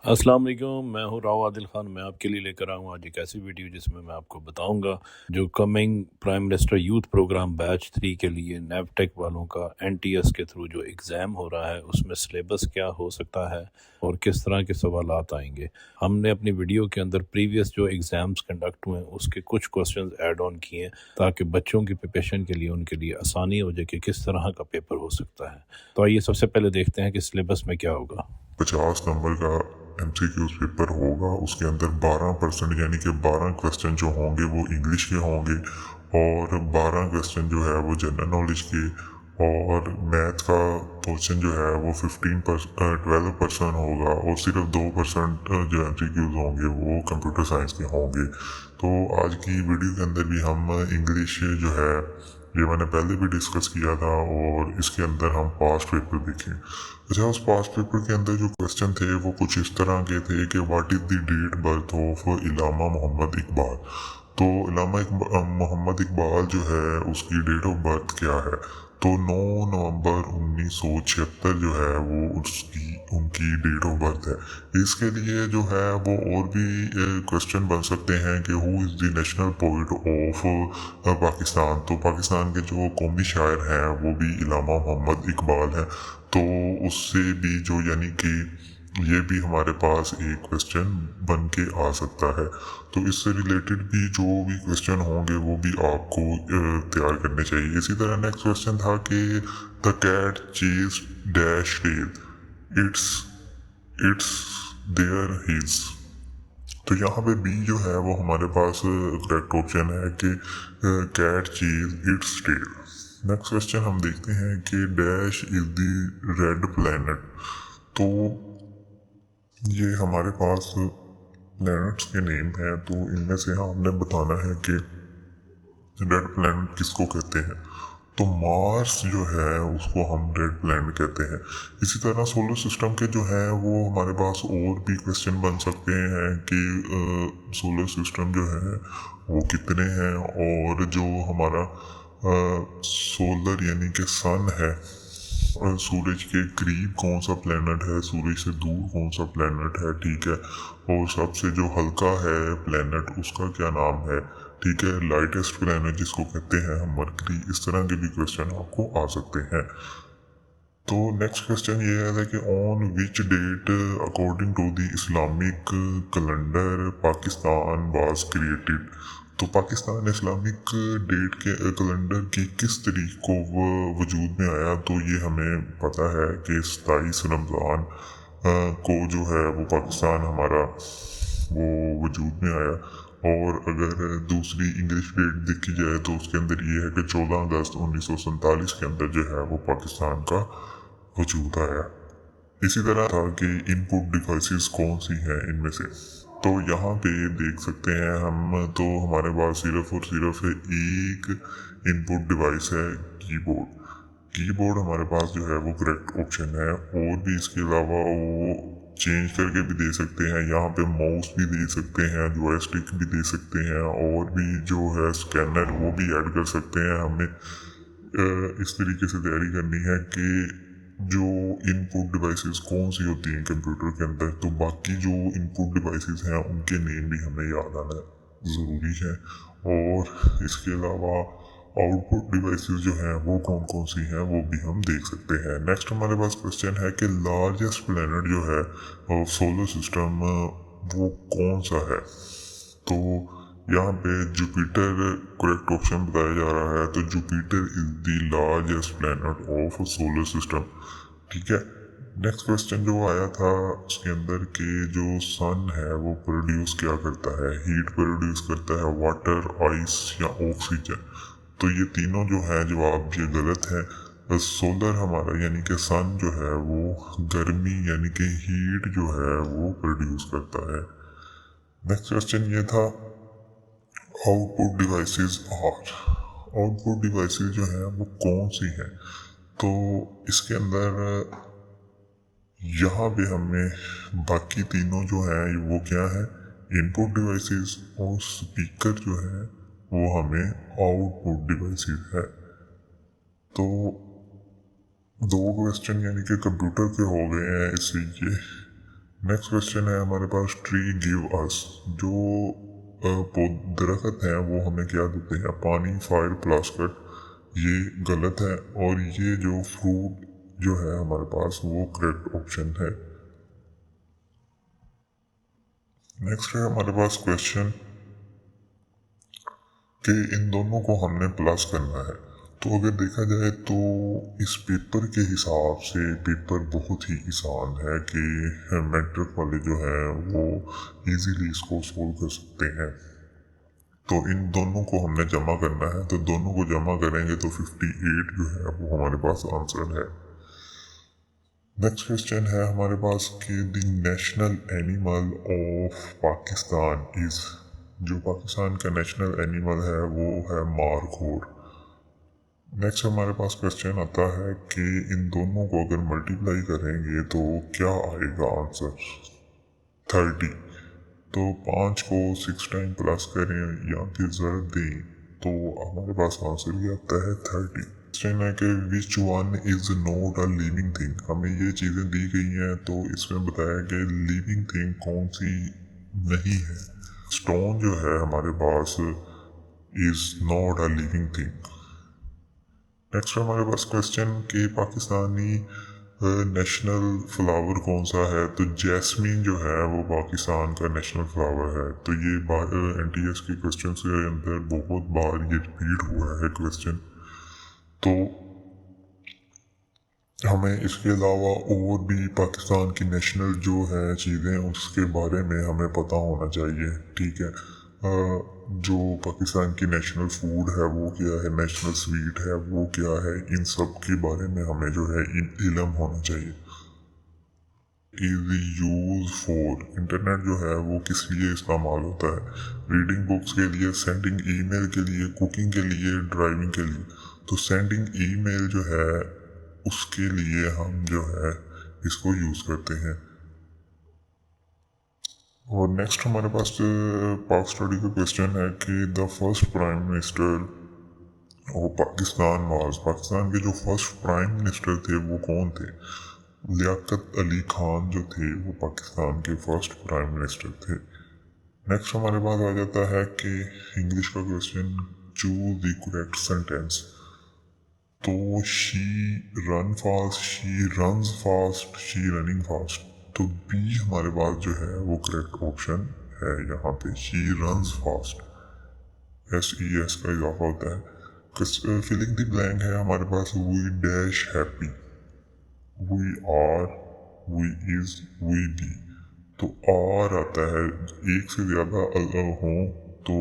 अस्सलाम वालेकुम। मैं हूँ राव आदिल ख़ान। मैं आपके लिए लेकर आऊँ आज एक ऐसी वीडियो जिसमें मैं आपको बताऊंगा जो coming prime minister youth programme batch 3 के लिए नेवटेक वालों का एनटीएस के थ्रू जो एग्ज़ाम हो रहा है उसमें सिलेबस क्या हो सकता है और किस तरह के सवालात आएंगे। हमने अपनी वीडियो के अंदर प्रीवियस जो एग्ज़ाम्स कंडक्ट हुए उसके कुछ क्वेश्चंस ऐड ऑन किए ताकि बच्चों की प्रिपरेशन के लिए उनके लिए आसानी हो जाए कि किस तरह का पेपर हो सकता है। तो आइए सबसे पहले देखते हैं कि सिलेबस में क्या होगा। 50 नंबर का MCQs पेपर होगा। उसके अंदर 12% यानी कि 12 क्वेश्चन जो होंगे वो इंग्लिश के होंगे और 12 क्वेश्चन जो है वो जनरल नॉलेज के, और मैथ का पोर्शन जो है वो 12% होगा और सिर्फ 2% जो MCQs होंगे वो कंप्यूटर साइंस के होंगे। तो आज की वीडियो के अंदर भी हम इंग्लिश जो है ये मैंने पहले भी डिस्कस किया था और इसके अंदर हम पास्ट पेपर देखें। अच्छा, उस पास्ट पेपर के अंदर जो क्वेश्चन थे वो कुछ इस तरह के थे कि what is the date birth of Allama Mohammad Iqbal. तो मोहम्मद इकबाल जो है उसकी डेट ऑफ बर्थ क्या है? तो 9 नवंबर 1976 जो है वो उसकी उनकी डेट ऑफ बर्थ है। इसके लिए जो है वो और भी क्वेश्चन बन सकते हैं कि who is the national poet of Pakistan. तो पाकिस्तान के जो कौमी शायर हैं वो भी इलामा मोहम्मद इकबाल हैं। तो उससे भी जो यानी कि ये भी हमारे पास एक क्वेश्चन बन के आ सकता है। तो इससे रिलेटेड भी जो भी क्वेश्चन होंगे वो भी आपको तैयार करने चाहिए। इसी तरह नेक्स्ट क्वेश्चन था कि the cat chase dash tail its it's there his. तो यहाँ पे बी जो है वो हमारे पास करेक्ट ऑप्शन है कि कैट चीज इट्स टेल। नेक्स्ट क्वेश्चन हम देखते हैं कि dash is the red planet. तो ये हमारे पास प्लैनेट्स के नेम हैं, तो इनमें से हमने बताना है कि रेड प्लैनेट किसको कहते हैं। तो मार्स जो है उसको हम रेड प्लैनेट कहते हैं। इसी तरह सोलर सिस्टम के जो है वो हमारे पास और भी क्वेश्चन बन सकते हैं कि सोलर सिस्टम जो है वो कितने हैं, और जो हमारा सोलर यानी कि सन है, सूरज के करीब कौन सा प्लेनेट है, सूरज से दूर कौन सा प्लेनेट है, ठीक है। और सबसे जो हल्का है प्लेनेट उसका क्या नाम है, ठीक है। लाइटेस्ट प्लेनेट जिसको कहते हैं हम मरकरी। इस तरह के भी क्वेश्चन आपको आ सकते हैं। तो नेक्स्ट क्वेश्चन ये है कि on which date according to the Islamic calendar Pakistan was created. तो पाकिस्तान इस्लामिक डेट के कैलेंडर की किस तारीख को वो वजूद में आया। तो ये हमें पता है कि 27 रमज़ान को जो है वो पाकिस्तान हमारा वो वजूद में आया। और अगर दूसरी इंग्लिश डेट देखी जाए तो उसके अंदर ये है कि 14 अगस्त 1947 के अंदर जो है वो पाकिस्तान का वजूद आया। इसी तरह था कि इनपुट डिवाइसेस कौन सी हैं इनमें से। तो यहाँ पे देख सकते हैं हम, तो हमारे पास सिर्फ और सिर्फ एक इनपुट डिवाइस है, कीबोर्ड। कीबोर्ड हमारे पास जो है वो करेक्ट ऑप्शन है। और भी इसके अलावा वो चेंज करके भी दे सकते हैं, यहाँ पे माउस भी दे सकते हैं, जॉयस्टिक भी दे सकते हैं, और भी जो है स्कैनर वो भी ऐड कर सकते हैं। हमें इस तरीके से तैयारी करनी है कि जो इनपुट डिवाइसेस कौन सी होती हैं कंप्यूटर के अंदर, तो बाकी जो इनपुट डिवाइसेस हैं उनके नेम भी हमें याद आना ज़रूरी है। और इसके अलावा आउटपुट डिवाइसेस जो हैं वो कौन कौन सी हैं वो भी हम देख सकते हैं। नेक्स्ट हमारे पास क्वेश्चन है कि लार्जेस्ट प्लैनेट जो है सोलर सिस्टम वो कौन सा है। तो यहाँ पे जुपिटर करेक्ट ऑप्शन बताया जा रहा है। तो Jupiter is the largest planet of solar system, ठीक है। नेक्स्ट क्वेश्चन जो आया था उसके अंदर के जो सन है वो प्रोड्यूस क्या करता है, हीट प्रोड्यूस करता है, वाटर, आइस या ऑक्सीजन। तो ये तीनों जो है जवाब ये गलत है। सोलर हमारा यानी कि सन जो है वो गर्मी यानी कि हीट जो है वो प्रोड्यूस करता है। नेक्स्ट क्वेश्चन ये था output devices are. Output devices जो है वो कौन सी हैं। तो इसके अंदर यहाँ पे हमें बाकी तीनों जो है वो क्या है, इनपुट डिवाइसेस, और स्पीकर जो है वो हमें आउटपुट डिवाइसेस है। तो दो क्वेश्चन यानी कि कंप्यूटर के हो गए हैं इससे ये। नेक्स्ट क्वेश्चन है हमारे पास, ट्री गिव अस, जो दरख्त हैं वो हमें क्या देते हैं, पानी, फायर, प्लास्टिक, ये गलत है। और ये जो फ्रूट जो है हमारे पास वो करेक्ट ऑप्शन है। नेक्स्ट है हमारे पास क्वेश्चन कि इन दोनों को हमने प्लस करना है। तो अगर देखा जाए तो इस पेपर के हिसाब से पेपर बहुत ही आसान है कि मैट्रिक वाले जो हैं वो इजीली इसको सोल्व कर सकते हैं। तो इन दोनों को हमने जमा करना है, तो दोनों को जमा करेंगे तो 58 जो है वो हमारे पास आंसर है। नेक्स्ट क्वेश्चन है हमारे पास कि the national animal of Pakistan is, जो पाकिस्तान का नेशनल एनिमल है वो है मारखोर। नेक्स्ट हमारे पास क्वेश्चन आता है कि इन दोनों को अगर मल्टीप्लाई करेंगे तो क्या आएगा आंसर, 30। तो 5 को 6 टाइम प्लस करें या फिर ज़रूर दें तो हमारे पास आंसर ये आता है 30। क्वेश्चन है कि which one is not a living thing, हमें ये चीज़ें दी गई हैं तो इसमें बताया कि लिविंग थिंग कौन सी नहीं है। स्टोन जो है हमारे पास is not a living thing. Next हमारे पास क्वेश्चन कि पाकिस्तानी नेशनल फ्लावर कौन सा है, तो जैस्मीन जो है वो पाकिस्तान का नेशनल फ्लावर है। तो ये NTS के क्वेश्चन के अंदर बहुत बार ये रिपीट हुआ है क्वेश्चन। तो हमें इसके अलावा और भी पाकिस्तान की नेशनल जो है चीज़ें उसके बारे में हमें पता होना चाहिए, ठीक है। जो पाकिस्तान की नेशनल फूड है वो क्या है, नेशनल स्वीट है वो क्या है, इन सब के बारे में हमें जो है इल्म होना चाहिए। इज यूज फॉर, इंटरनेट जो है वो किस लिए इस्तेमाल होता है, रीडिंग बुक्स के लिए, सेंडिंग ईमेल के लिए, कुकिंग के लिए, ड्राइविंग के लिए। तो सेंडिंग ईमेल जो है उसके लिए हम जो है इसको यूज़ करते हैं। और नेक्स्ट हमारे पास पाक स्टडी का क्वेश्चन है कि द फर्स्ट प्राइम मिनिस्टर और पाकिस्तान के जो फर्स्ट प्राइम मिनिस्टर थे वो कौन थे। लियाकत अली खान जो थे वो पाकिस्तान के फर्स्ट प्राइम मिनिस्टर थे। नेक्स्ट हमारे पास आ जाता है कि इंग्लिश का question, choose the correct sentence. तो she run fast, she runs fast, she running fast. तो बी हमारे पास जो है वो करेक्ट ऑप्शन है यहाँ पे, शी रन्स फास्ट, SES का इजाफा होता है। फिलिंग द ब्लैंक है हमारे पास, we dash happy, we are, we is, we be. तो आर आता है, एक से ज़्यादा हो तो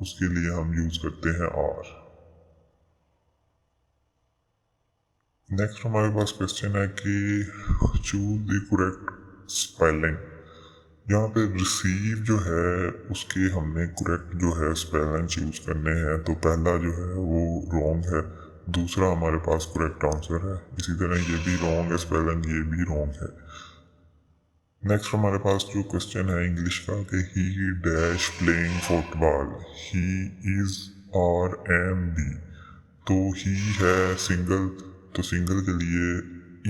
उसके लिए हम यूज़ करते हैं आर। नेक्स्ट हमारे पास क्वेश्चन है कि चूज द करेक्ट स्पेलिंग। यहाँ पे रिसीव जो है उसके हमने करेक्ट जो है स्पेलिंग चूज करने हैं। तो पहला जो है वो रॉन्ग है, दूसरा हमारे पास करेक्ट आंसर है, इसी तरह ये भी रॉन्ग है स्पेलिंग, ये भी रॉन्ग है। नेक्स्ट हमारे पास जो क्वेश्चन है इंग्लिश का कि ही dash playing football, he is RMB। तो ही है सिंगल, तो सिंगल के लिए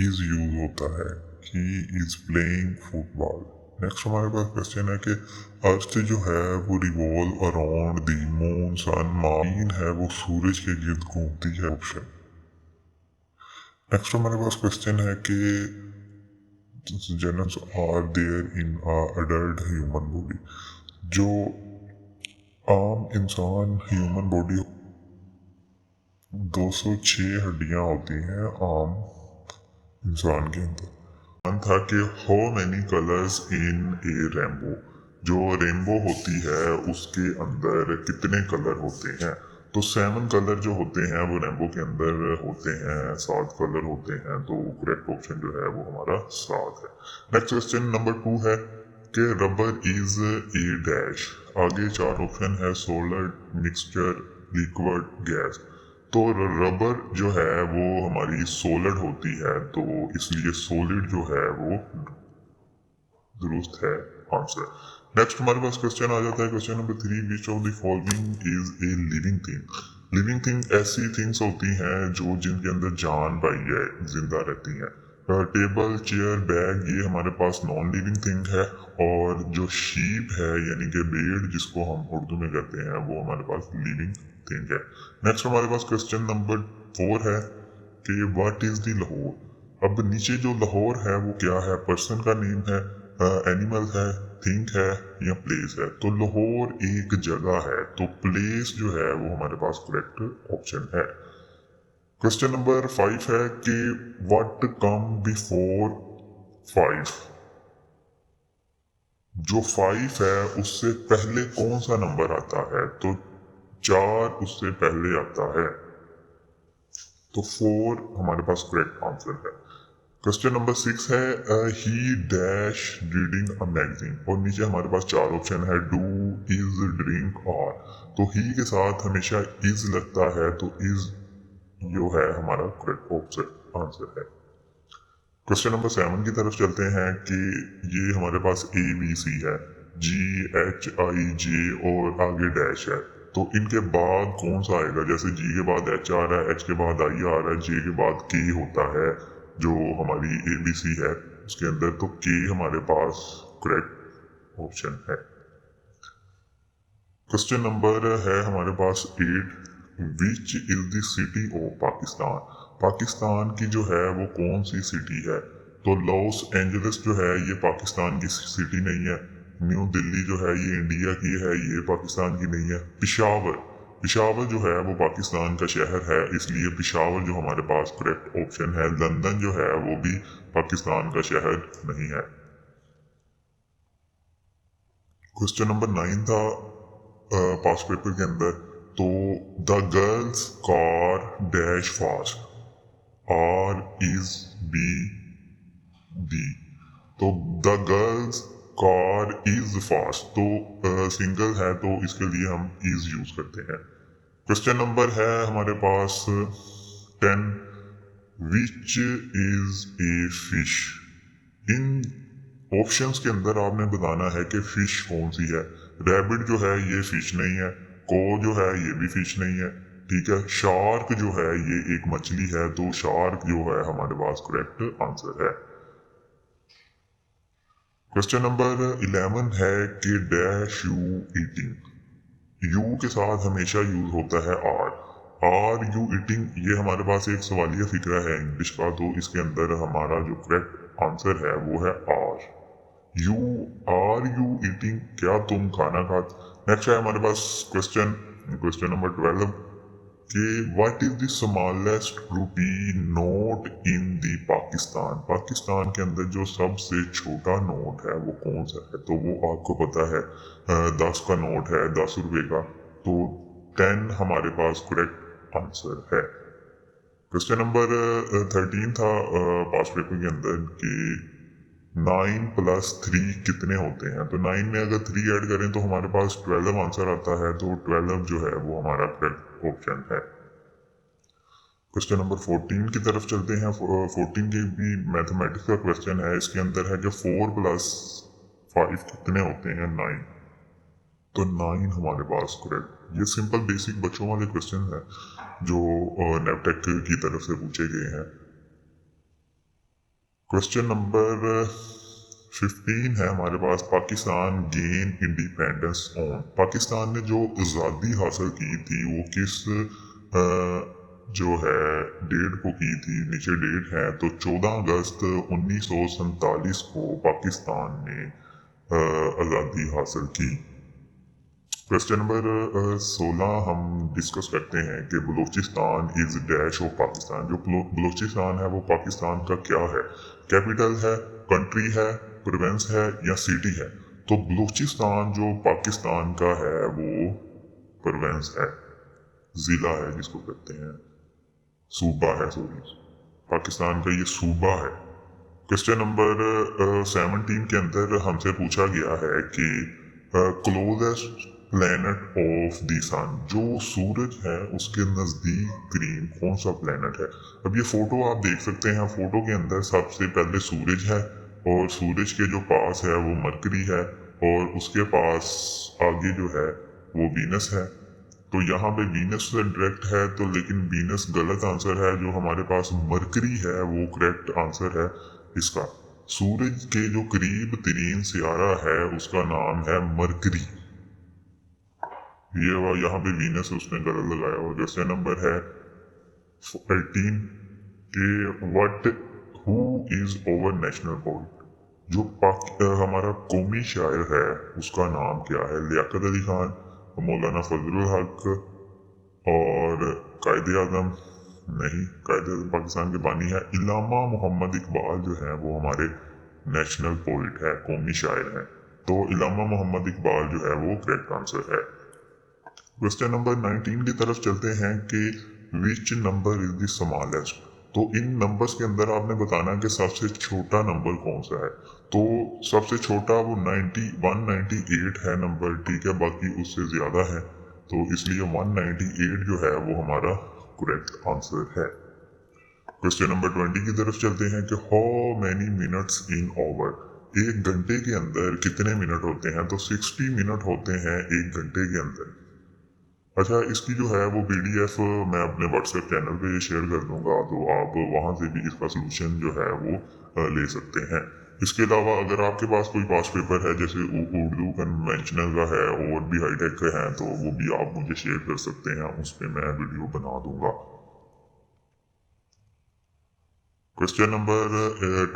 इज यूज होता है, he is playing football. Next हमारे पास क्वेश्चन है कि अर्थ जो है वो revolve around the moon, sun, moon है वो सूरज के गिर्द घूमती है, ऑप्शन। नेक्स्ट हमारे पास क्वेश्चन है कि genes are there in adult human body. जो आम इंसान ह्यूमन बॉडी 206 हड्डियां होती हैं आम इंसान के अंदर। था कि how many colours in A rainbow, जो रेनबो होती है उसके अंदर कितने कलर होते हैं। तो 7 कलर जो होते हैं वो रेनबो के अंदर होते हैं, 7 कलर होते हैं। तो करेक्ट ऑप्शन जो है वो हमारा 7 है। नेक्स्ट क्वेश्चन नंबर 2 है कि रबर इज ए डैश। आगे 4 ऑप्शन है, सोलर, मिक्सचर, लिक्विड, गैस। तो रबर जो है वो हमारी सोलिड होती है, तो इसलिए सोलिड जो है वो दुरुस्त है आंसर। नेक्स्ट हमारे पास क्वेश्चन आ जाता है, question number 3, which of the following is a living thing. Living thing ऐसी थिंग्स होती हैं जो जिनके अंदर जान पाई है, जिंदा रहती हैं। टेबल, चेयर, बैग ये हमारे पास नॉन लिविंग थिंग है, और जो शीप है यानी कि भेड़ जिसको हम उर्दू में कहते हैं वो हमारे पास लिविंग थिंग है। नेक्स्ट हमारे पास क्वेश्चन नंबर 4 है कि व्हाट इज द लाहौर। अब नीचे जो लाहौर है वो क्या है, पर्सन का नेम है, एनिमल है, थिंग है या प्लेस है। तो लाहौर एक जगह है, तो प्लेस जो है वो हमारे पास करेक्ट ऑप्शन है। क्वेश्चन नंबर 5 है कि व्हाट कम बिफोर 5। जो 5 है उससे पहले कौन सा नंबर आता है, तो 4 उससे पहले आता है, तो 4 हमारे पास करेक्ट आंसर है। क्वेश्चन नंबर 6 है ही डैश रीडिंग अ मैगजीन, और नीचे हमारे पास 4 ऑप्शन है, डू, इज, ड्रिंक, और। तो ही के साथ हमेशा इज लगता है, तो इज जो है हमारा करेक्ट ऑप्शन आंसर है। क्वेश्चन नंबर 7 की तरफ चलते हैं कि ये हमारे पास ABC है, GHIJ और आगे डैश है, तो इनके बाद कौन सा आएगा। जैसे G के बाद H आ रहा है, H के बाद I आ रहा है, J के बाद K होता है जो हमारी ABC है उसके अंदर, तो K हमारे पास करेक्ट ऑप्शन है। क्वेश्चन नंबर है हमारे पास 8, which is the city of Pakistan. Pakistan की जो है वो कौन सी सिटी है, तो लॉस एंजलिस जो है ये पाकिस्तान की सिटी नहीं है, न्यू दिल्ली जो है ये इंडिया की है, ये पाकिस्तान की नहीं है। पिशावर जो है वो पाकिस्तान का शहर है, इसलिए पिशावर जो हमारे पास करेक्ट ऑप्शन है। लंदन जो है वो भी पाकिस्तान का शहर नहीं है। क्वेश्चन नंबर 9 था पास पेपर के अंदर, तो the girls car dash fast, are is be D. तो the girls car is fast, तो सिंगल है तो इसके लिए हम इज यूज करते हैं। क्वेश्चन नंबर है हमारे पास 10, which is a fish. In options के अंदर आपने बताना है कि फिश कौन सी है। रैबिट जो है ये फिश नहीं है, को जो है ये भी फिश नहीं है, ठीक है। शार्क जो है ये एक मछली है, तो शार्क जो है हमारे पास करेक्ट आंसर है। क्वेश्चन नंबर 11 है कि डैश यू ईटिंग। यू के साथ हमेशा यूज होता है आर यू ईटिंग, ये हमारे पास एक सवालिया फिक्रा है इंग्लिश का, तो इसके अंदर हमारा जो करेक्ट आंसर है वो है आर यू ईटिंग, क्या तुम खाना खाते। नेक्स्ट है हमारे पास क्वेश्चन नंबर 12 कि what is the smallest rupee note in the Pakistan. Pakistan के अंदर जो सबसे छोटा नोट है वो कौन सा है, तो वो आपको पता है 10 का नोट है, 10 रुपए का, तो 10 हमारे पास करेक्ट आंसर है। क्वेश्चन नंबर 13 था पास पेपर के अंदर कि 9 + 3 कितने होते हैं, तो 9 में अगर 3 ऐड करें तो हमारे पास 12 आंसर आता है, तो 12 जो है वो हमारा करेक्ट ऑप्शन है। क्वेश्चन नंबर 14 की तरफ चलते हैं। 14 के भी मैथमेटिक्स का क्वेश्चन है, इसके अंदर है कि 4 + 5 कितने होते हैं, 9, तो 9 हमारे पास करेक्ट। ये सिंपल बेसिक बच्चों वाले क्वेश्चन है जो नेपटेक की तरफ से पूछे गए हैं। क्वेश्चन नंबर 15 है हमारे पास, पाकिस्तान गेन इंडिपेंडेंस ऑन। पाकिस्तान ने जो आज़ादी हासिल की थी वो किस जो है डेट को की थी, नीचे डेट है, तो 14 अगस्त 1947 को पाकिस्तान ने आज़ादी हासिल की। क्वेश्चन नंबर 16 हम डिस्कस करते हैं कि Balochistan is dash of Pakistan. जो बलूचिस्तान है वो पाकिस्तान का क्या है, कैपिटल है, कंट्री है, प्रोविंस है या सिटी है। तो बलूचिस्तान जो पाकिस्तान का है वो प्रोविंस है, जिला है जिसको कहते हैं, सूबा है, सॉरी पाकिस्तान का ये सूबा है। क्वेश्चन नंबर 17 के अंदर हमसे पूछा गया है कि क्लोजेस्ट प्लेनेट ऑफ द सन, जो सूरज है उसके नजदीक करीब कौन सा प्लेनेट है। अब ये फोटो आप देख सकते हैं, फोटो के अंदर सबसे पहले सूरज है और सूरज के जो पास है वो मरकरी है और उसके पास आगे जो है वो वीनस है। तो यहाँ पे वीनस से डायरेक्ट है, तो लेकिन वीनस गलत आंसर है। जो हमारे पास मरकरी है वो करेक्ट आंसर है इसका। सूरज के जो करीब तरीन सियारा है उसका नाम है मरकरी। ये यहाँ पे वीनस उसने गलत लगाया हुआ। क्वेश्चन नंबर है 18 के what who is over national poet. जो हमारा कौमी शायर है उसका नाम क्या है? लियाकत अली खान, मौलाना फजलुल हक और कायदे आजम? नहीं, कायदे आजम पाकिस्तान के बानी है। इल्लामा मोहम्मद इकबाल जो है वो हमारे नेशनल पोइट है, कौमी शायर है। तो इल्लामा मोहम्मद इकबाल जो है वो करेक्ट आंसर है। क्वेश्चन नंबर 19 की तरफ चलते हैं कि which number is the smallest. तो इन नंबर्स के अंदर आपने बताना कि सबसे छोटा नंबर कौन सा है। तो सबसे छोटा वो 198 है नंबर, ठीक है, बाकी उससे ज़्यादा है, तो इसलिए 198 जो है वो हमारा करेक्ट आंसर है। क्वेश्चन नंबर 20 की तरफ चलते हैं कि how many minutes in hour. एक घंटे के अंदर कितने मिनट होते हैं? तो 60 मिनट होते हैं एक घंटे के अंदर। अच्छा, इसकी जो है वो PDF मैं अपने WhatsApp चैनल पे शेयर कर दूंगा, तो आप वहाँ से भी इसका सोल्यूशन जो है वो ले सकते हैं। इसके अलावा अगर आपके पास कोई पास पेपर है जैसे उर्दू कन्वेंशनल का है और भी हाईटेक का है, तो वो भी आप मुझे शेयर कर सकते हैं, उस पर मैं वीडियो बना दूंगा। क्वेश्चन नंबर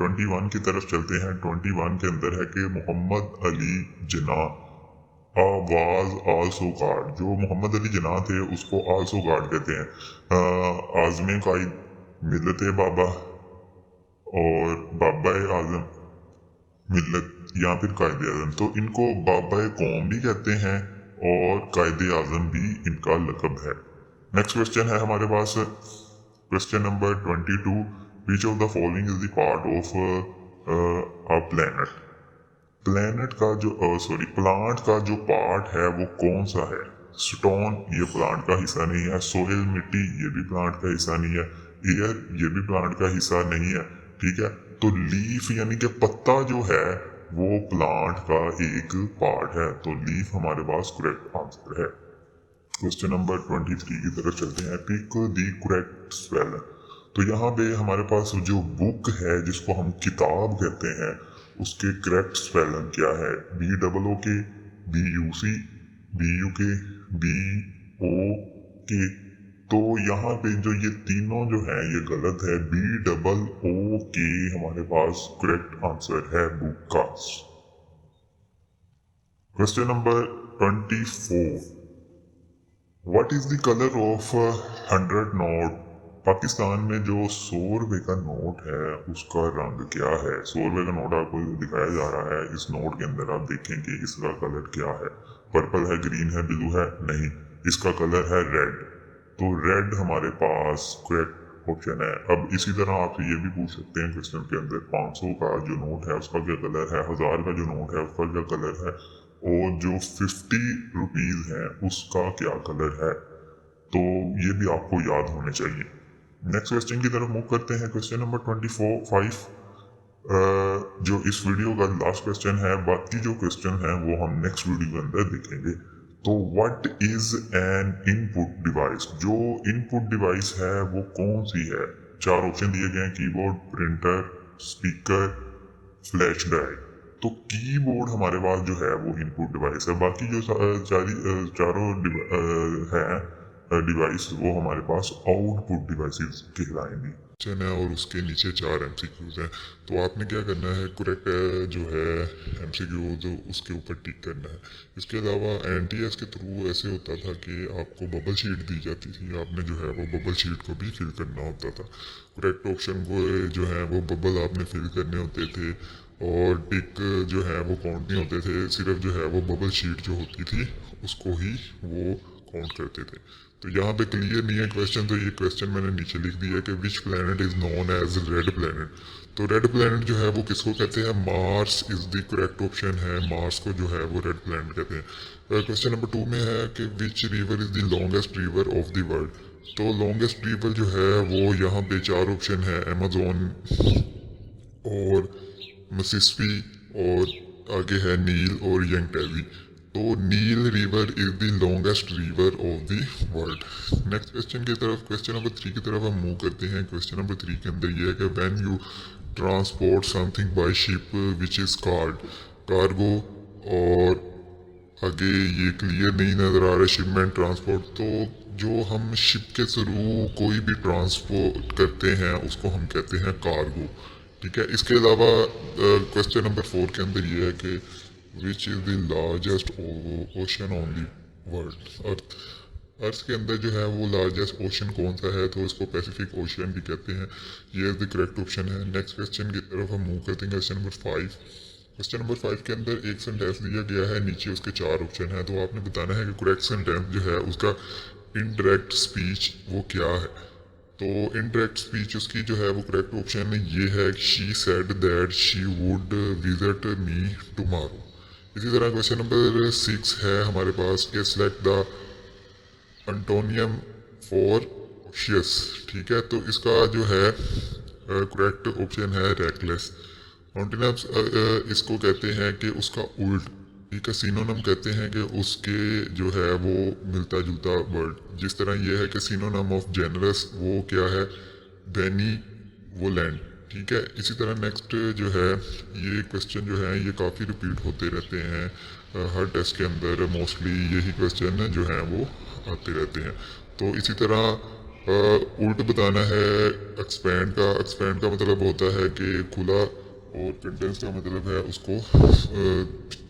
21 की तरफ चलते हैं। 21 के अंदर है कि Mohammad Ali Jinnah was also guard. जो मोहम्मद अली जिन्ना थे उसको आल्सो गार्ड कहते हैं। आजम कायद, मिलत बाबा और बाबा आजम मिलत, या फिर कायद आजम। तो इनको बाबा कौम भी कहते हैं और कायद आजम भी इनका लकब है। नेक्स्ट क्वेश्चन है हमारे पास question number 22, which of the following is the part of a planet. Planet का जो प्लांट का जो पार्ट है वो कौन सा है? स्टोन ये प्लांट का हिस्सा नहीं है। सोइल मिट्टी ये भी प्लांट का हिस्सा नहीं है। एयर ये भी प्लांट का हिस्सा नहीं है, ठीक है। तो लीफ यानी कि पत्ता जो है वो प्लांट का एक पार्ट है, तो लीफ हमारे पास करेक्ट आंसर है। क्वेश्चन नंबर 23 की तरफ चलते हैं। Pick the correct spelling. तो यहाँ पे हमारे पास जो बुक है जिसको हम किताब कहते हैं उसके करेक्ट स्पेलिंग क्या है? BOOK, BUC, BUK, BOK। तो यहाँ पे जो ये तीनों जो है ये गलत है। BOOK हमारे पास करेक्ट आंसर है बुक का। Question number 24, what is the colour of 100 note. Pakistan में जो 100 रुपए का नोट है उसका रंग क्या है? 100 रुपए का नोट आपको दिखाया जा रहा है। इस नोट के अंदर आप देखें कि इसका कलर क्या है। पर्पल है, ग्रीन है, ब्लू है? नहीं, इसका कलर है रेड। तो रेड हमारे पास करेक्ट ऑप्शन है। अब इसी तरह आपसे ये भी पूछ सकते हैं क्वेश्चन के अंदर, 500 का जो नोट है उसका क्या कलर है, 1000 का जो नोट है उसका क्या कलर है, और जो 50 रुपीज है उसका क्या कलर है। तो ये भी आपको याद होने चाहिए। नेक्स्ट क्वेश्चन की तरफ मूव करते हैं। क्वेश्चन नंबर 25 जो इस वीडियो का लास्ट क्वेश्चन है। बाकी जो क्वेश्चन है वो हम नेक्स्ट वीडियो के अंदर देखेंगे। तो what is an input device. जो इनपुट डिवाइस है वो कौन सी है? 4 ऑप्शन दिए गए हैं, keyboard, printer, speaker, flash drive. तो कीबोर्ड हमारे पास जो है वो इनपुट डिवाइस है। बाकी जो चारों हैं डिवाइस वो हमारे पास आउटपुट डिवाइसेस कहलाएंगी। क्वेश्चन है और उसके नीचे 4 MCQs हैं। तो आपने क्या करना है, करेक्ट जो है MCQ जो उसके ऊपर टिक करना है। इसके अलावा NTS के थ्रू ऐसे होता था कि आपको बबल शीट दी जाती थी, आपने जो है वो बबल शीट को भी फिल करना होता था। करेक्ट ऑप्शन को जो है वो बबल आपने फिल करने होते थे और टिक जो है वो काउंट नहीं होते थे। सिर्फ जो है वो बबल शीट जो होती थी उसको ही वो काउंट करते थे। तो यहाँ पे क्लियर नहीं है क्वेश्चन, तो ये क्वेश्चन मैंने नीचे लिख दिया कि which planet is known as red planet. तो रेड प्लैनेट जो है वो किसको कहते हैं? Mars is the correct option है। मार्स को जो है वो रेड प्लैनेट कहते हैं। क्वेश्चन नंबर 2 में है कि which river is the longest river of the world. तो लॉन्गेस्ट रिवर जो है वो यहाँ पे 4 ऑप्शन है, अमेजोन और मिसिसिपी और आगे है नील और यंग टैवी। तो Nile river is the longest river of the world. Next question की तरफ, क्वेश्चन नंबर 3 की तरफ हम मूव करते हैं। क्वेश्चन नंबर 3 के अंदर ये है कि when you transport something by ship which is called cargo, और आगे ये क्लियर नहीं नज़र आ रहा है शिपमेंट ट्रांसपोर्ट। तो जो हम शिप के थ्रू कोई भी ट्रांसपोर्ट करते हैं उसको हम कहते हैं कार्गो, ठीक है। इसके अलावा क्वेश्चन नंबर 4 के अंदर ये है कि which is the largest ocean on the world. Earth के अंदर जो है वो लार्जेस्ट ओशन कौन सा है, तो इसको पैसिफिक ओशन भी कहते हैं। ये द करेक्ट ऑप्शन है। नेक्स्ट क्वेश्चन की तरफ हम मूव करते हैं। Question number 5। क्वेश्चन नंबर 5 के अंदर एक सेंटेंस दिया गया है, नीचे उसके 4 ऑप्शन है, तो आपने बताना है कि करेक्ट सेंटेंस जो है उसका इनडायरेक्ट स्पीच वो क्या है। तो इनडायरेक्ट स्पीच उसकी जो है वो करेक्ट ऑप्शन ये है, she said that she would visit me tomorrow. इसी तरह क्वेश्चन नंबर 6 है हमारे पास कि सेलेक्ट द एंटोनियम फॉर ऑशियस, ठीक है। तो इसका जो है करेक्ट ऑप्शन है रेकलेस। ऑन्टिनम्स इसको कहते हैं कि उसका उल्ट, ठीक है। सिनोनम कहते हैं कि उसके जो है वो मिलता जुलता वर्ड। जिस तरह ये है कि सिनोनम ऑफ जेनरस वो क्या है, बेनीवोलेंट, ठीक है। इसी तरह नेक्स्ट जो है ये क्वेश्चन जो है ये काफ़ी रिपीट होते रहते हैं हर टेस्ट के अंदर, मोस्टली यही क्वेश्चन जो है वो आते रहते हैं। तो इसी तरह उल्ट बताना है एक्सपैंड का। एक्सपैंड का मतलब होता है कि खुला, और कंडेंस का मतलब है उसको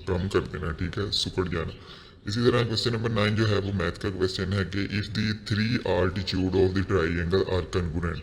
कम कर देना, ठीक है, सुकड़ जाना। इसी तरह क्वेश्चन नंबर 9 जो है वो मैथ का क्वेश्चन है कि if the 3 altitude of the triangle are congruent.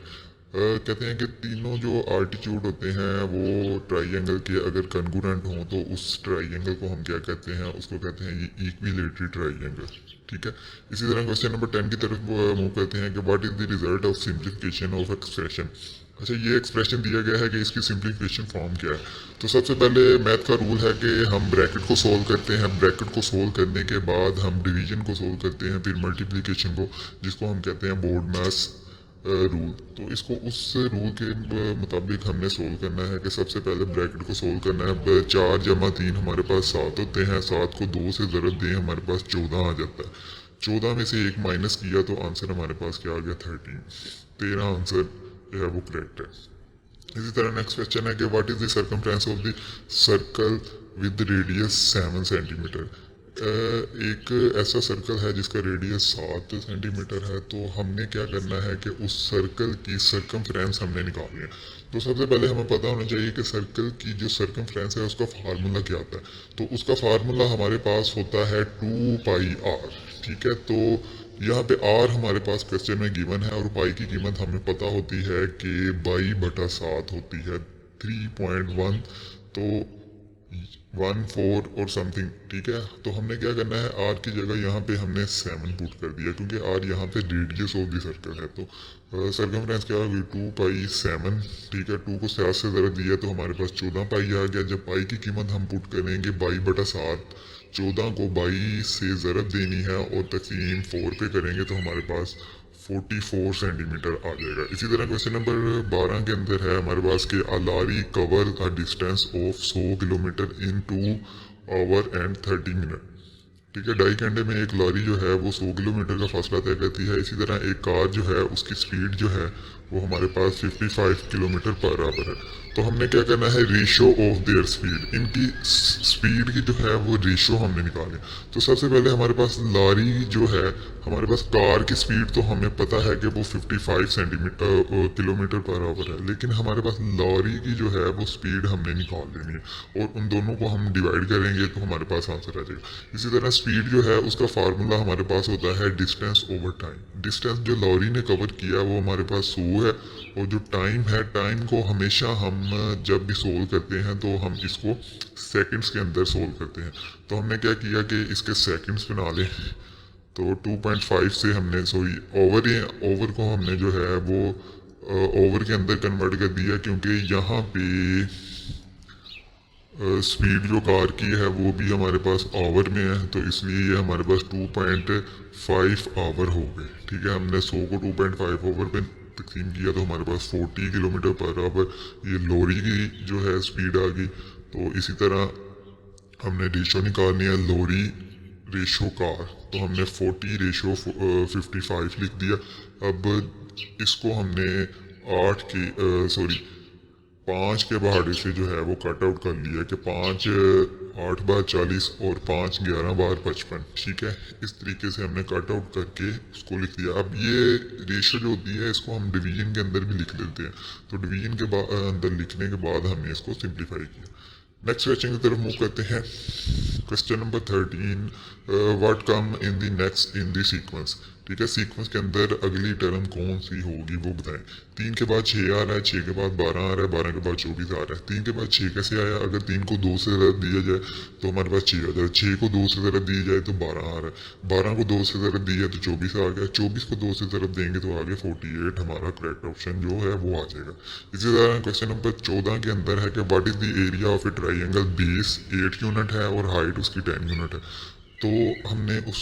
कहते हैं कि तीनों जो आर्टिट्यूड होते हैं वो ट्राइंगल के अगर कन्ग्रुएंट हों तो उस ट्राइंगल को हम क्या कहते हैं, उसको कहते हैं ये इक्विलेटरल ट्राइंगल, ठीक है। इसी तरह क्वेश्चन नंबर 10 की तरफ मूव करते हैं कि what is the result of simplification of expression. अच्छा, ये एक्सप्रेशन दिया गया है कि इसकी सिंप्लीफिकेशन फॉर्म क्या है। तो सबसे पहले मैथ का रूल है कि हम ब्रैकेट को सोल्व करते हैं, ब्रैकेट को सोल्व करने के बाद हम डिवीजन को सोल्व करते हैं, फिर मल्टीप्लिकेशन को, जिसको हम कहते हैं बोर्ड मैथ्स रूल। तो इसको उस रूल के मुताबिक हमने सोल्व करना है कि सबसे पहले ब्रैकेट को सोल्व करना है। 4 जमा 3 हमारे पास 7 होते हैं, 7 को 2 से ज़रब दें हमारे पास 14 आ जाता है। 14 में से 1 माइनस किया तो आंसर हमारे पास क्या आ गया 13 आंसर जो है वो करेक्ट है। इसी तरह नेक्स्ट क्वेश्चन है कि what is the circumference of the circle with radius 7 centimetre. एक ऐसा सर्कल है जिसका रेडियस 7 सेंटीमीटर है, तो हमने क्या करना है कि उस सर्कल की सर्कमफ्रेंस हमने निकालनी है। तो सबसे पहले हमें पता होना चाहिए कि सर्कल की जो सर्कमफ्रेंस है उसका फार्मूला क्या होता है। तो उसका फार्मूला हमारे पास होता है 2πr, ठीक है। तो यहाँ पे r हमारे पास क्वेश्चन में गिवन है और पाई की कीमत हमें पता होती है कि 2/7 होती है 3.1, तो 14 और समथिंग, ठीक है। तो हमने क्या करना है, r की जगह यहाँ पे हमने 7 पुट कर दिया क्योंकि r यहाँ पे रेडियस ऑफ द सर्कल है। तो सर्कमफ्रेंस क्या होगी 2π7, ठीक है। 2 को 7 से ज़रा दिया तो हमारे पास 14π आ गया। जब पाई की कीमत हम पुट करेंगे 2/7, 14 को 22 से ज़रब देनी है और तकसीम 4 पे करेंगे तो हमारे पास 44 सेंटीमीटर आ जाएगा। इसी तरह क्वेश्चन नंबर 12 के अंदर है हमारे पास कि a lorry cover a distance of 100 kilometre in 2 hour and 30 minute, ठीक है। 2.5 घंटे में एक लॉरी जो है वो 100 किलोमीटर का फासला तय करती है। इसी तरह एक कार जो है उसकी स्पीड जो है वो हमारे पास 55 किलोमीटर पर आवर है। तो हमने क्या करना है, रेशो ऑफ देयर स्पीड, इनकी स्पीड की जो है वो रेशो हमने निकाली। तो सबसे पहले हमारे पास लॉरी जो है, हमारे पास कार की स्पीड तो हमें पता है कि वो 55 किलोमीटर पर आवर है, लेकिन हमारे पास लॉरी की जो है वो स्पीड हमने निकाल लेनी है और उन दोनों को हम डिवाइड करेंगे तो हमारे पास आंसर आ जाएगा। इसी तरह स्पीड जो है उसका फार्मूला हमारे पास होता है डिस्टेंस ओवर टाइम। डिस्टेंस जो लॉरी ने कवर किया वो हमारे पास 100 है, और जो टाइम है, टाइम को हमेशा हम जब भी सोल्व करते हैं तो हम इसको सेकंड्स के अंदर सोल्व करते हैं। तो हमने क्या किया कि इसके सेकंड्स बना लें, तो 2.5 से हमने ओवर को हमने जो है वो ओवर के अंदर कन्वर्ट कर दिया, क्योंकि यहाँ पे स्पीड जो कार की है वो भी हमारे पास आवर में है, तो इसलिए ये हमारे पास 2.5 आवर हो गए, ठीक है। हमने 100 को 2.5 आवर पे तकसीम किया तो हमारे पास 40 किलोमीटर पर आवर ये लॉरी की जो है स्पीड आ गई। तो इसी तरह हमने रेशो निकालनी है लॉरी रेशो कार, तो हमने 40:55 लिख दिया। अब इसको हमने 5 के बहाड़े से जो है वो कट आउट कर लिया कि 5 8 बार 40 और 5 11 बार 55, ठीक है। इस तरीके से हमने कट आउट करके उसको लिख दिया। अब ये रेशो जो होती है इसको हम डिवीजन के अंदर भी लिख लेते हैं, तो डिवीजन के अंदर लिखने के बाद हमने इसको सिंप्लीफाई किया। नेक्स्ट क्वेश्चन की तरफ मूव करते हैं। Question number 13, what come in the next in the sequence, ठीक है। सीक्वेंस के अंदर अगली टर्म कौन सी होगी वो बताएं। 3 के बाद 6 आ रहा है, 6 के बाद 12 आ रहा है, 12 के बाद 24 आ रहा है। 3 के बाद 6 कैसे आया? अगर 3 को 2 से ज़रा दिया जाए तो हमारे पास 6 आ जाए, 6 को 2 से ज़रा दी जाए तो 12 आ रहा है, 12 को 2 से ज़रा दी जाए तो 24 आ गया, 24 को 2 से ज़रा देंगे तो आगे 48 हमारा करेक्ट ऑप्शन जो है वो आ जाएगा। इसी तरह क्वेश्चन नंबर 14 के अंदर है कि what is the area of A triangle, base 8 unit है और हाइट उसकी 10 यूनिट है। तो हमने उस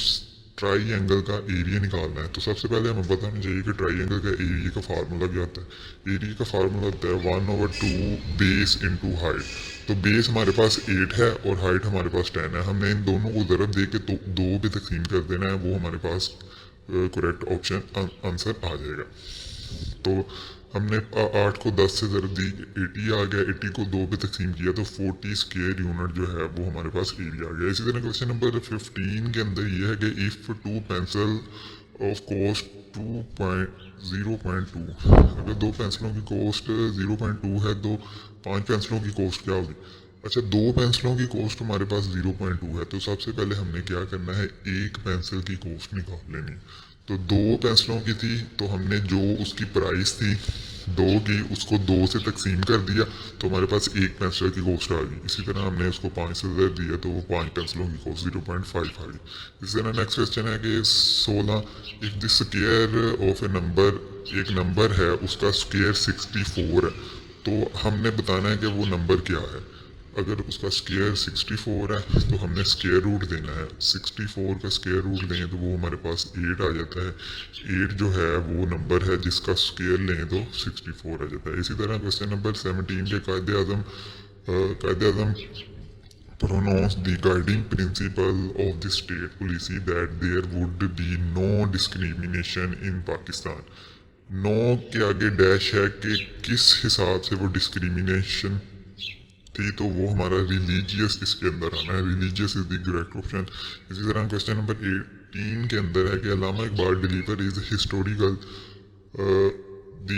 ट्राइंगल का एरिया निकालना है। तो सबसे पहले हमें बताना चाहिए कि ट्राइंगल का एरिया का फार्मूला क्या होता है। एरिया का फार्मूला होता है 1/2 बेस इंटू हाइट। तो बेस हमारे पास 8 है और हाइट हमारे पास 10 है। हमने इन दोनों को ज़रा दे के तो 2 पे तकसीम कर देना है, वो हमारे पास करेक्ट ऑप्शन आंसर आ जाएगा। तो हमने 8 को 10 से ज़रा दी, 80 आ गया, 80 को 2 पे तकसीम किया तो 40 स्क्वायर यूनिट जो है वो हमारे पास एरिया आ गया। इसी तरह क्वेश्चन नंबर 15 के अंदर ये है कि इफ़ 2 पेंसिल ऑफ कॉस्ट 0.2, अगर 2 पेंसिलों की कॉस्ट 0.2 है तो 5 पेंसिलों की कॉस्ट क्या होगी? अच्छा, 2 पेंसिलों की कॉस्ट हमारे पास 0.2 है, तो सबसे पहले हमने क्या करना है, एक पेंसिल की कॉस्ट निकाल लेनी। तो 2 पेंसिलों की थी तो हमने जो उसकी प्राइस थी 2 की, उसको 2 से तकसीम कर दिया तो हमारे पास एक पेंसिल की कॉस्ट आ गई। इसी तरह हमने उसको 5 से दिया तो वो 5 पेंसिलों की कॉस्ट 0.5 आ गई। इसी तरह नेक्स्ट क्वेश्चन है कि 16, if the square of A number, एक नंबर है उसका स्क्वायर 64 है, तो हमने बताना है कि वो नंबर क्या है। अगर उसका स्क्वायर 64 है तो हमने स्क्वायर रूट देना है। 64 का स्क्वायर रूट लें तो वो हमारे पास 8 आ जाता है। 8 जो है वो नंबर है जिसका स्क्वायर लें तो 64 आ जाता है। इसी तरह क्वेश्चन नंबर 17 के कायदे आज़म pronounce the guiding principle of the state policy that there would be no discrimination in Pakistan। No के आगे डैश है कि किस हिसाब से वो डिस्क्रिमिनेशन थी, तो वो हमारा रिलीजियस इसके अंदर आना है। Religious is the correct option. इसी तरह क्वेश्चन नंबर 18 के अंदर है कि Allama Iqbal deliver is historical the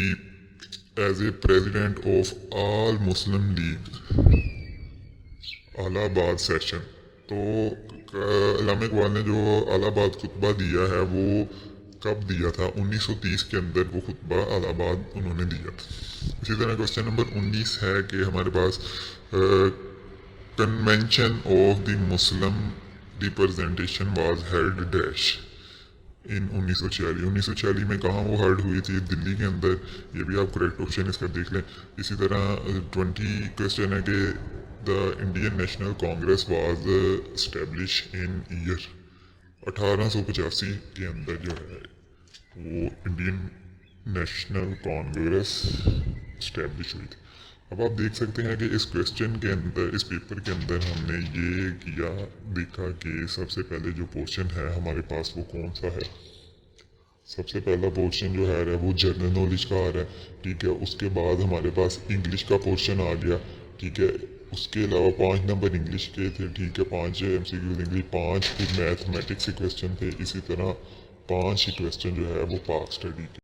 as a president of All Muslim League Allahabad session. तो अल्लामा इकबाल ने जो इलाहाबाद खुतबा दिया है वो कब दिया था? 1930 के अंदर वो खुतबा इलाहाबाद उन्होंने दिया था। इसी तरह क्वेश्चन नंबर 19 है कि हमारे पास convention of the Muslim representation was held dash in 1946 में कहाँ वो हर्ड हुई थी? दिल्ली के अंदर। ये भी आप करेक्ट ऑप्शन इसका देख लें। इसी तरह 20 क्वेश्चन है कि the Indian national Congress was establish in year 1885 के अंदर जो है वो इंडियन नेशनल कांग्रेस इस्टेब्लिश हुई थी। अब आप देख सकते हैं कि इस क्वेश्चन के अंदर, इस पेपर के अंदर हमने ये किया, देखा कि सबसे पहले जो पोर्शन है हमारे पास वो कौन सा है। सबसे पहला पोर्शन जो है वो जनरल नॉलेज का आ रहा है, ठीक है। उसके बाद हमारे पास इंग्लिश का पोर्शन आ गया, ठीक है। उसके अलावा 5 नंबर इंग्लिश के थे, ठीक है। 5 MCQ इंग्लिश, 5 फिर मैथमेटिक्स के क्वेश्चन थे। इसी तरह 5 ही क्वेश्चन जो है वो पाक स्टडी के